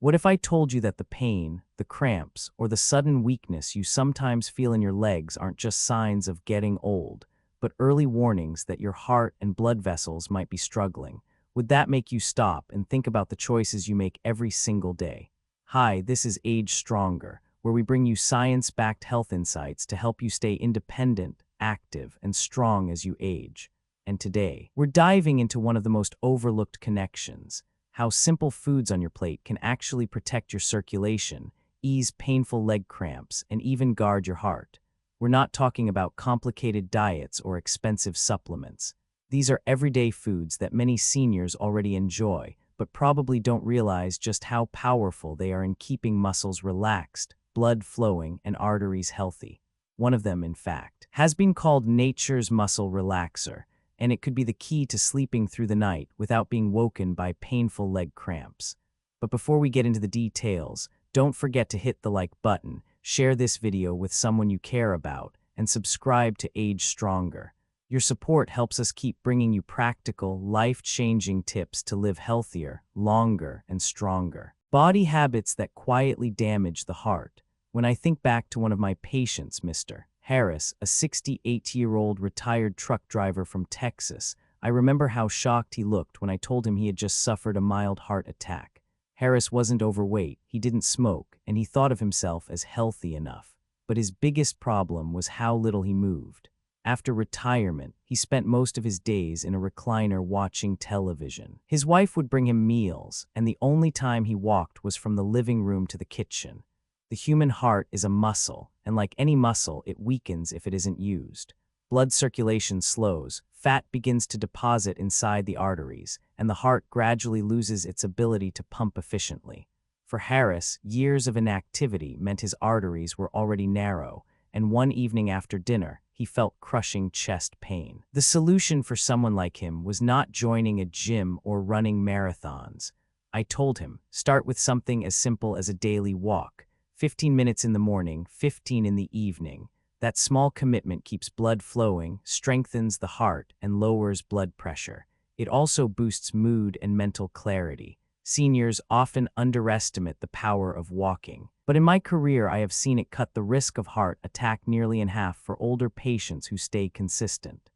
What if I told you that the pain, the cramps, or the sudden weakness you sometimes feel in your legs aren't just signs of getting old, but early warnings that your heart and blood vessels might be struggling? Would that make you stop and think about the choices you make every single day? Hi, this is Age Stronger, where we bring you science-backed health insights to help you stay independent, active, and strong as you age. And today, we're diving into one of the most overlooked connections: how simple foods on your plate can actually protect your circulation, ease painful leg cramps, and even guard your heart. We're not talking about complicated diets or expensive supplements. These are everyday foods that many seniors already enjoy, but probably don't realize just how powerful they are in keeping muscles relaxed, blood flowing, and arteries healthy. One of them, in fact, has been called nature's muscle relaxer, and it could be the key to sleeping through the night without being woken by painful leg cramps. But before we get into the details, don't forget to hit the like button, share this video with someone you care about, and subscribe to Age Stronger. Your support helps us keep bringing you practical, life-changing tips to live healthier, longer, and stronger. Body habits that quietly damage the heart. When I think back to one of my patients, Mr. Harris, a 68-year-old retired truck driver from Texas, I remember how shocked he looked when I told him he had just suffered a mild heart attack. Harris wasn't overweight, he didn't smoke, and he thought of himself as healthy enough. But his biggest problem was how little he moved. After retirement, he spent most of his days in a recliner watching television. His wife would bring him meals, and the only time he walked was from the living room to the kitchen. The human heart is a muscle, and like any muscle, it weakens if it isn't used. Blood circulation slows, fat begins to deposit inside the arteries, and the heart gradually loses its ability to pump efficiently. For Harris, years of inactivity meant his arteries were already narrow, and one evening after dinner, he felt crushing chest pain. The solution for someone like him was not joining a gym or running marathons. I told him, start with something as simple as a daily walk. 15 minutes in the morning, 15 in the evening. That small commitment keeps blood flowing, strengthens the heart, and lowers blood pressure. It also boosts mood and mental clarity. Seniors often underestimate the power of walking, but in my career I have seen it cut the risk of heart attack nearly in half for older patients who stay consistent.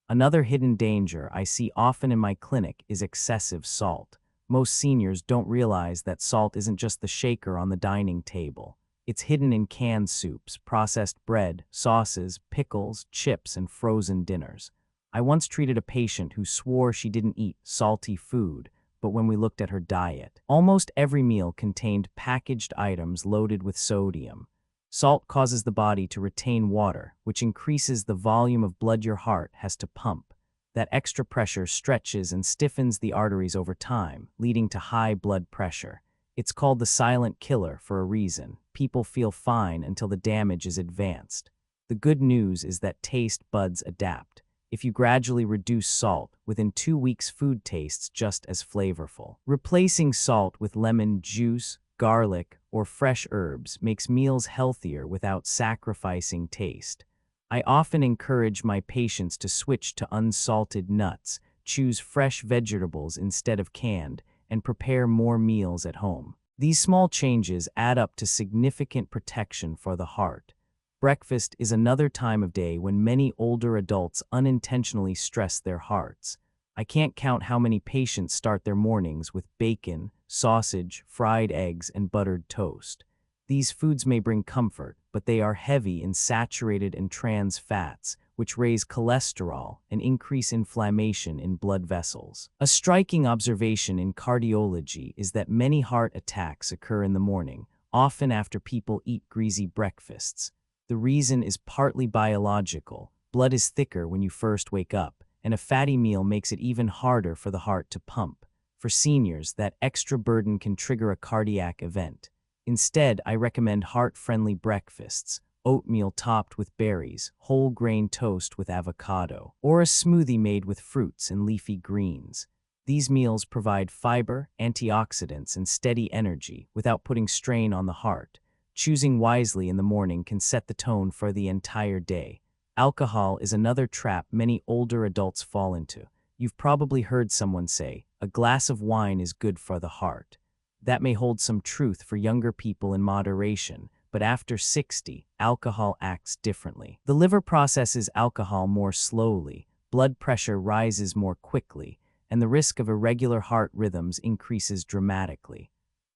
Another hidden danger I see often in my clinic is excessive salt. Most seniors don't realize that salt isn't just the shaker on the dining table. It's hidden in canned soups, processed bread, sauces, pickles, chips, and frozen dinners. I once treated a patient who swore she didn't eat salty food, but when we looked at her diet, almost every meal contained packaged items loaded with sodium. Salt causes the body to retain water, which increases the volume of blood your heart has to pump. That extra pressure stretches and stiffens the arteries over time, leading to high blood pressure. It's called the silent killer for a reason. People feel fine until the damage is advanced. The good news is that taste buds adapt. If you gradually reduce salt, within 2 weeks food tastes just as flavorful. Replacing salt with lemon juice, garlic, or fresh herbs makes meals healthier without sacrificing taste. I often encourage my patients to switch to unsalted nuts, choose fresh vegetables instead of canned, and prepare more meals at home. These small changes add up to significant protection for the heart. Breakfast is another time of day when many older adults unintentionally stress their hearts. I can't count how many patients start their mornings with bacon, sausage, fried eggs, and buttered toast. These foods may bring comfort, but they are heavy in saturated and trans fats, which raise cholesterol and increase inflammation in blood vessels. A striking observation in cardiology is that many heart attacks occur in the morning, often after people eat greasy breakfasts. The reason is partly biological. Blood is thicker when you first wake up, and a fatty meal makes it even harder for the heart to pump. For seniors, that extra burden can trigger a cardiac event. Instead, I recommend heart-friendly breakfasts: oatmeal topped with berries, whole grain toast with avocado, or a smoothie made with fruits and leafy greens. These meals provide fiber, antioxidants, and steady energy without putting strain on the heart. Choosing wisely in the morning can set the tone for the entire day. Alcohol is another trap many older adults fall into. You've probably heard someone say, "A glass of wine is good for the heart." That may hold some truth for younger people in moderation, but after 60, alcohol acts differently. The liver processes alcohol more slowly, blood pressure rises more quickly, and the risk of irregular heart rhythms increases dramatically.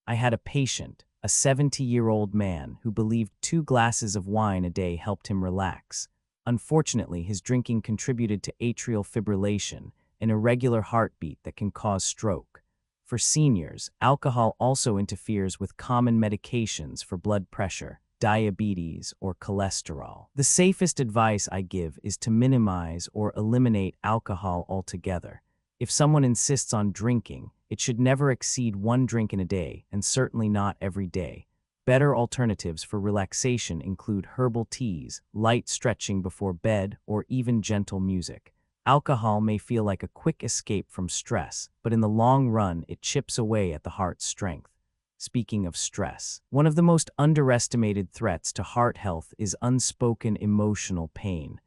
I had a patient, a 70-year-old man, who believed 2 glasses of wine a day helped him relax. Unfortunately, his drinking contributed to atrial fibrillation, an irregular heartbeat that can cause stroke. For seniors, alcohol also interferes with common medications for blood pressure, diabetes, or cholesterol. The safest advice I give is to minimize or eliminate alcohol altogether. If someone insists on drinking, it should never exceed 1 drink in a day, and certainly not every day. Better alternatives for relaxation include herbal teas, light stretching before bed, or even gentle music. Alcohol may feel like a quick escape from stress, but in the long run, it chips away at the heart's strength. Speaking of stress, one of the most underestimated threats to heart health is unspoken emotional pain.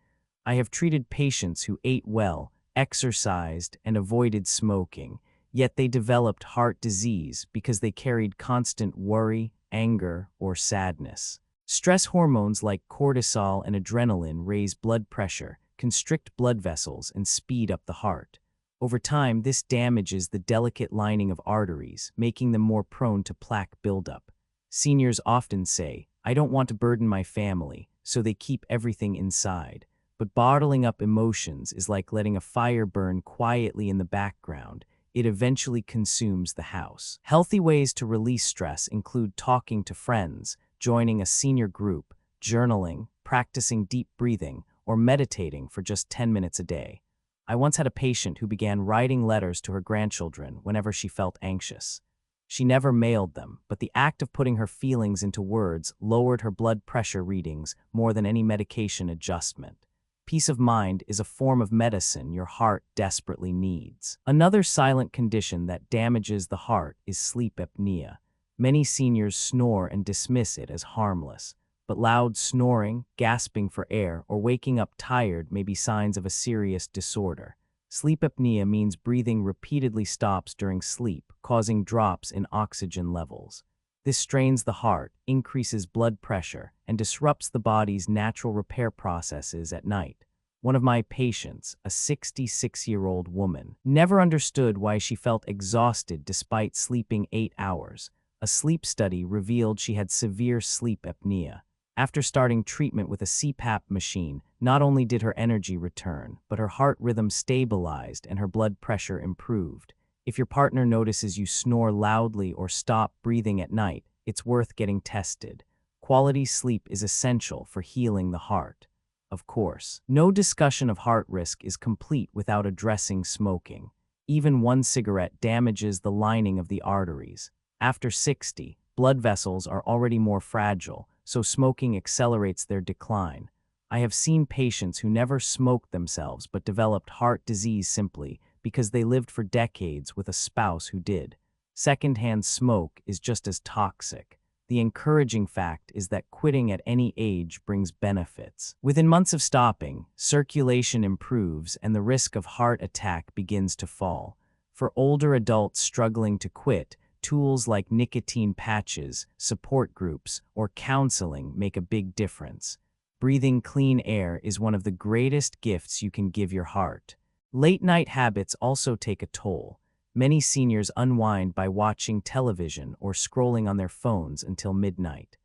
I have treated patients who ate well, exercised, and avoided smoking, yet they developed heart disease because they carried constant worry, anger, or sadness. Stress hormones like cortisol and adrenaline raise blood pressure, constrict blood vessels, and speed up the heart. Over time, this damages the delicate lining of arteries, making them more prone to plaque buildup. Seniors often say, "I don't want to burden my family," so they keep everything inside. But bottling up emotions is like letting a fire burn quietly in the background. It eventually consumes the house. Healthy ways to release stress include talking to friends, joining a senior group, journaling, practicing deep breathing, or meditating for just 10 minutes a day. I once had a patient who began writing letters to her grandchildren whenever she felt anxious. She never mailed them, but the act of putting her feelings into words lowered her blood pressure readings more than any medication adjustment. Peace of mind is a form of medicine your heart desperately needs. Another silent condition that damages the heart is sleep apnea. Many seniors snore and dismiss it as harmless, but loud snoring, gasping for air, or waking up tired may be signs of a serious disorder. Sleep apnea means breathing repeatedly stops during sleep, causing drops in oxygen levels. This strains the heart, increases blood pressure, and disrupts the body's natural repair processes at night. One of my patients, a 66-year-old woman, never understood why she felt exhausted despite sleeping 8 hours. A sleep study revealed she had severe sleep apnea. After starting treatment with a CPAP machine, not only did her energy return, but her heart rhythm stabilized and her blood pressure improved. If your partner notices you snore loudly or stop breathing at night, it's worth getting tested. Quality sleep is essential for healing the heart. Of course, no discussion of heart risk is complete without addressing smoking. Even 1 cigarette damages the lining of the arteries. After 60, blood vessels are already more fragile, so smoking accelerates their decline. I have seen patients who never smoked themselves but developed heart disease simply because they lived for decades with a spouse who did. Secondhand smoke is just as toxic. The encouraging fact is that quitting at any age brings benefits. Within months of stopping, circulation improves and the risk of heart attack begins to fall. For older adults struggling to quit, tools like nicotine patches, support groups, or counseling make a big difference. Breathing clean air is one of the greatest gifts you can give your heart. Late-night habits also take a toll. Many seniors unwind by watching television or scrolling on their phones until midnight.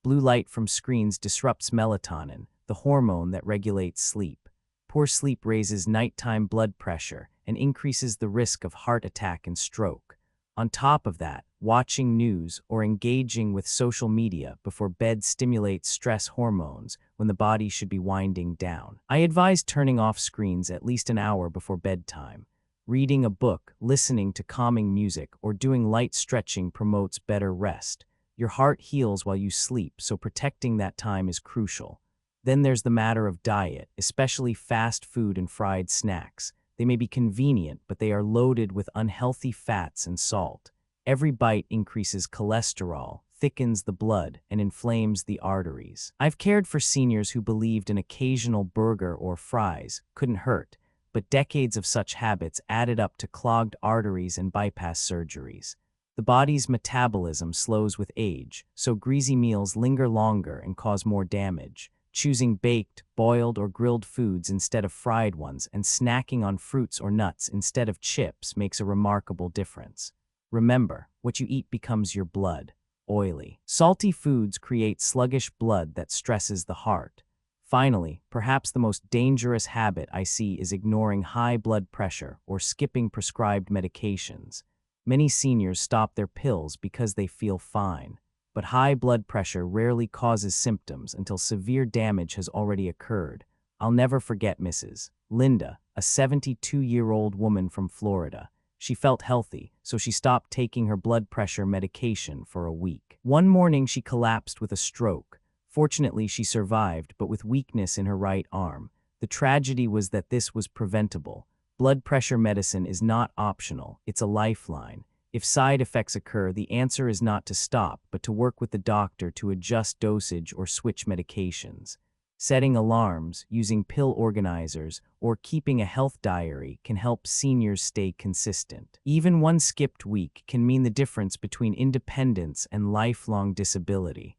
Blue light from screens disrupts melatonin, the hormone that regulates sleep. Poor sleep raises nighttime blood pressure and increases the risk of heart attack and stroke. On top of that, watching news or engaging with social media before bed stimulates stress hormones when the body should be winding down. I advise turning off screens at least an hour before bedtime. Reading a book, listening to calming music, or doing light stretching promotes better rest. Your heart heals while you sleep, so protecting that time is crucial. Then there's the matter of diet, especially fast food and fried snacks. They may be convenient, but they are loaded with unhealthy fats and salt. Every bite increases cholesterol, thickens the blood, and inflames the arteries. I've cared for seniors who believed an occasional burger or fries couldn't hurt, but decades of such habits added up to clogged arteries and bypass surgeries. The body's metabolism slows with age, so greasy meals linger longer and cause more damage. Choosing baked, boiled, or grilled foods instead of fried ones and snacking on fruits or nuts instead of chips makes a remarkable difference. Remember, what you eat becomes your blood. Oily, salty foods create sluggish blood that stresses the heart. Finally, perhaps the most dangerous habit I see is ignoring high blood pressure or skipping prescribed medications. Many seniors stop their pills because they feel fine, but high blood pressure rarely causes symptoms until severe damage has already occurred. I'll never forget Mrs. Linda, a 72-year-old woman from Florida. She felt healthy, so she stopped taking her blood pressure medication for a week. One morning she collapsed with a stroke. Fortunately, she survived, but with weakness in her right arm. The tragedy was that this was preventable. Blood pressure medicine is not optional, it's a lifeline. If side effects occur, the answer is not to stop, but to work with the doctor to adjust dosage or switch medications. Setting alarms, using pill organizers, or keeping a health diary can help seniors stay consistent. Even one skipped week can mean the difference between independence and lifelong disability.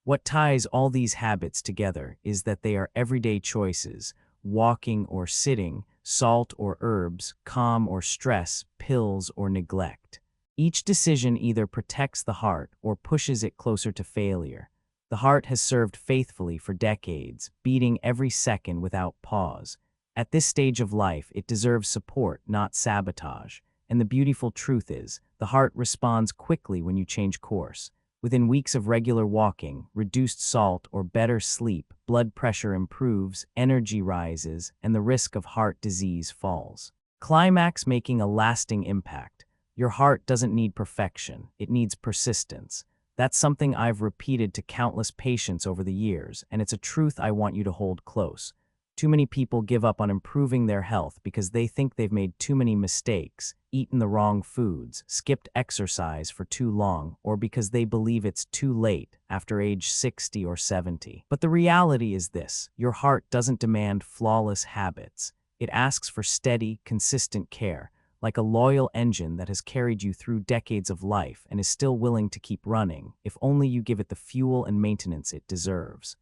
What ties all these habits together is that they are everyday choices: walking or sitting, salt or herbs, calm or stress, pills or neglect. Each decision either protects the heart or pushes it closer to failure. The heart has served faithfully for decades, beating every second without pause. At this stage of life, it deserves support, not sabotage. And the beautiful truth is, the heart responds quickly when you change course. Within weeks of regular walking, reduced salt, or better sleep, blood pressure improves, energy rises, and the risk of heart disease falls. Climax: making a lasting impact. Your heart doesn't need perfection, it needs persistence. That's something I've repeated to countless patients over the years, and it's a truth I want you to hold close. Too many people give up on improving their health because they think they've made too many mistakes, eaten the wrong foods, skipped exercise for too long, or because they believe it's too late after age 60 or 70. But the reality is this: your heart doesn't demand flawless habits. It asks for steady, consistent care, like a loyal engine that has carried you through decades of life and is still willing to keep running, if only you give it the fuel and maintenance it deserves.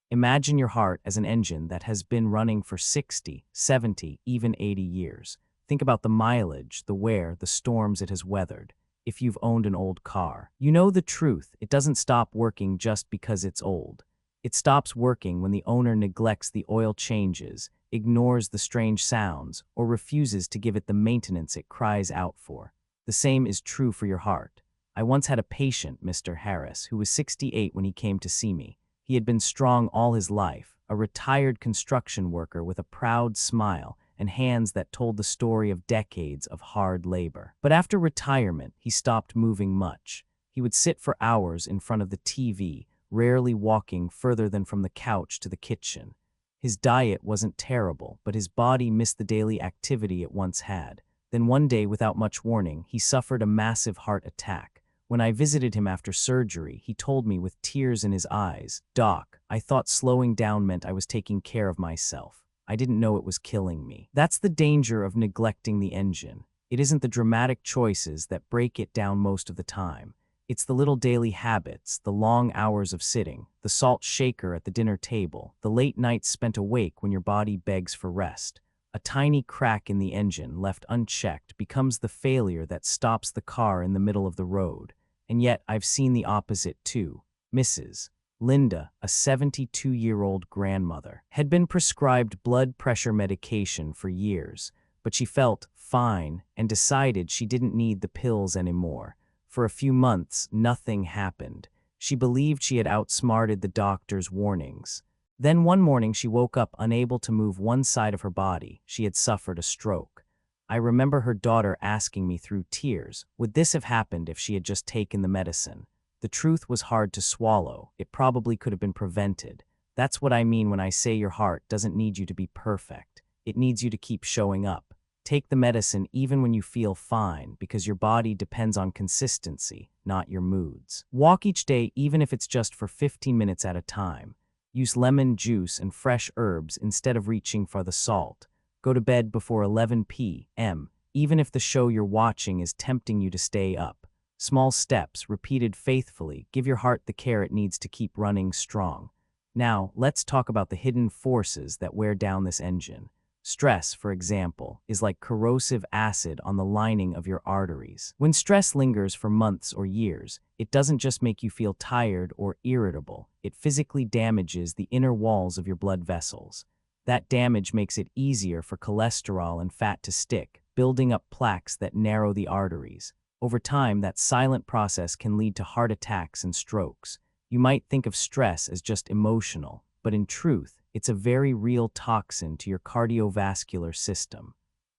Imagine your heart as an engine that has been running for 60, 70, even 80 years. Think about the mileage, the wear, the storms it has weathered. If you've owned an old car, you know the truth: it doesn't stop working just because it's old. It stops working when the owner neglects the oil changes, ignores the strange sounds, or refuses to give it the maintenance it cries out for. The same is true for your heart. I once had a patient, Mr. Harris, who was 68 when he came to see me. He had been strong all his life, a retired construction worker with a proud smile and hands that told the story of decades of hard labor. But after retirement, he stopped moving much. He would sit for hours in front of the TV, rarely walking further than from the couch to the kitchen. His diet wasn't terrible, but his body missed the daily activity it once had. Then one day, without much warning, he suffered a massive heart attack. When I visited him after surgery, he told me with tears in his eyes, "Doc, I thought slowing down meant I was taking care of myself. I didn't know it was killing me." That's the danger of neglecting the engine. It isn't the dramatic choices that break it down most of the time. It's the little daily habits, the long hours of sitting, the salt shaker at the dinner table, the late nights spent awake when your body begs for rest. A tiny crack in the engine, left unchecked, becomes the failure that stops the car in the middle of the road. And yet, I've seen the opposite too. Mrs. Linda, a 72-year-old grandmother, had been prescribed blood pressure medication for years, but she felt fine and decided she didn't need the pills anymore. For a few months, nothing happened. She believed she had outsmarted the doctor's warnings. Then one morning she woke up unable to move one side of her body. She had suffered a stroke. I remember her daughter asking me through tears, would this have happened if she had just taken the medicine? The truth was hard to swallow. It probably could have been prevented. That's what I mean when I say your heart doesn't need you to be perfect. It needs you to keep showing up. Take the medicine even when you feel fine, because your body depends on consistency, not your moods. Walk each day, even if it's just for 15 minutes at a time. Use lemon juice and fresh herbs instead of reaching for the salt. Go to bed before 11 p.m., even if the show you're watching is tempting you to stay up. Small steps, repeated faithfully, give your heart the care it needs to keep running strong. Now, let's talk about the hidden forces that wear down this engine. Stress, for example, is like corrosive acid on the lining of your arteries. When stress lingers for months or years, it doesn't just make you feel tired or irritable, it physically damages the inner walls of your blood vessels. That damage makes it easier for cholesterol and fat to stick, building up plaques that narrow the arteries. Over time, that silent process can lead to heart attacks and strokes. You might think of stress as just emotional, but in truth, it's a very real toxin to your cardiovascular system.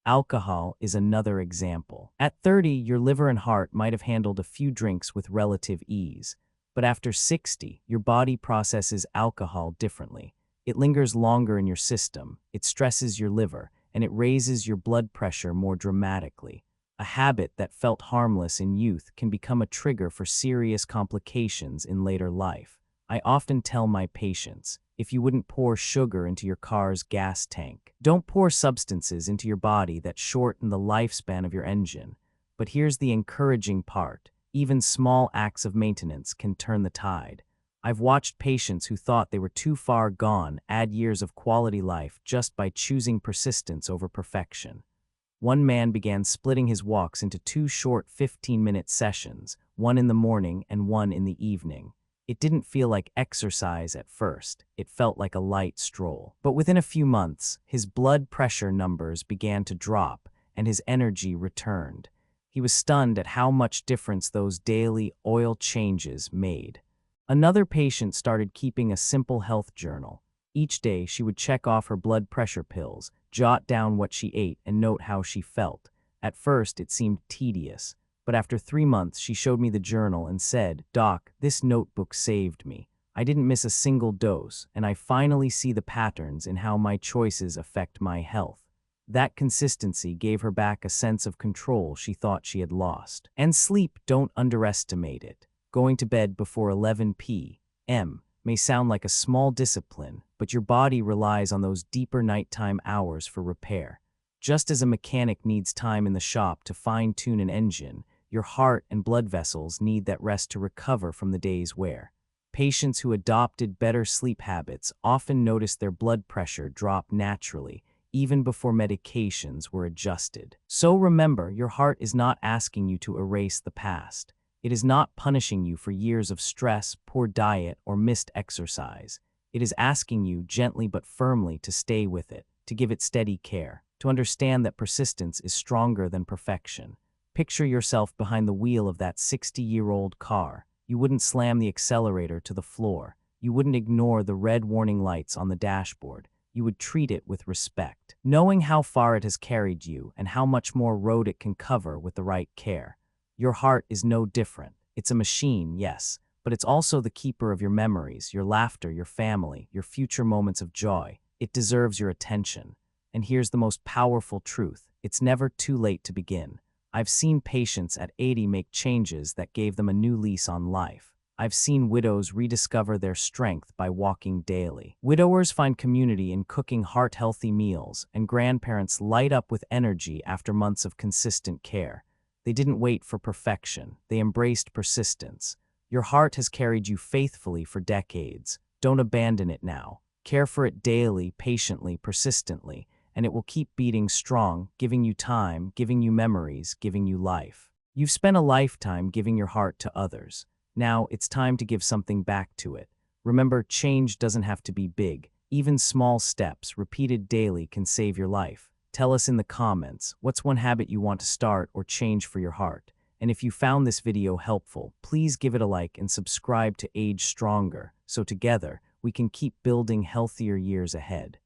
Alcohol is another example. At 30, your liver and heart might have handled a few drinks with relative ease, but after 60, your body processes alcohol differently. It lingers longer in your system, it stresses your liver, and it raises your blood pressure more dramatically. A habit that felt harmless in youth can become a trigger for serious complications in later life. I often tell my patients, if you wouldn't pour sugar into your car's gas tank, don't pour substances into your body that shorten the lifespan of your engine. But here's the encouraging part. Even small acts of maintenance can turn the tide. I've watched patients who thought they were too far gone add years of quality life just by choosing persistence over perfection. One man began splitting his walks into 2 short 15-minute sessions, one in the morning and one in the evening. It didn't feel like exercise at first, it felt like a light stroll. But within a few months, his blood pressure numbers began to drop and his energy returned. He was stunned at how much difference those daily oil changes made. Another patient started keeping a simple health journal. Each day, she would check off her blood pressure pills, jot down what she ate, and note how she felt. At first, it seemed tedious, but after 3 months, she showed me the journal and said, "Doc, this notebook saved me. I didn't miss a single dose, and I finally see the patterns in how my choices affect my health." That consistency gave her back a sense of control she thought she had lost. And sleep, don't underestimate it. Going to bed before 11 p.m. may sound like a small discipline, but your body relies on those deeper nighttime hours for repair. Just as a mechanic needs time in the shop to fine-tune an engine, your heart and blood vessels need that rest to recover from the day's wear. Patients who adopted better sleep habits often noticed their blood pressure drop naturally, even before medications were adjusted. So remember, your heart is not asking you to erase the past. It is not punishing you for years of stress, poor diet, or missed exercise. It is asking you gently but firmly to stay with it, to give it steady care, to understand that persistence is stronger than perfection. Picture yourself behind the wheel of that 60-year-old car. You wouldn't slam the accelerator to the floor. You wouldn't ignore the red warning lights on the dashboard. You would treat it with respect, knowing how far it has carried you and how much more road it can cover with the right care. Your heart is no different. It's a machine, yes, but it's also the keeper of your memories, your laughter, your family, your future moments of joy. It deserves your attention. And here's the most powerful truth. It's never too late to begin. I've seen patients at 80 make changes that gave them a new lease on life. I've seen widows rediscover their strength by walking daily. Widowers find community in cooking heart-healthy meals, and grandparents light up with energy after months of consistent care. They didn't wait for perfection. They embraced persistence. Your heart has carried you faithfully for decades. Don't abandon it now. Care for it daily, patiently, persistently, and it will keep beating strong, giving you time, giving you memories, giving you life. You've spent a lifetime giving your heart to others. Now it's time to give something back to it. Remember, change doesn't have to be big. Even small steps, repeated daily, can save your life. Tell us in the comments, what's one habit you want to start or change for your heart? And if you found this video helpful, please give it a like and subscribe to Age Stronger, so together we can keep building healthier years ahead.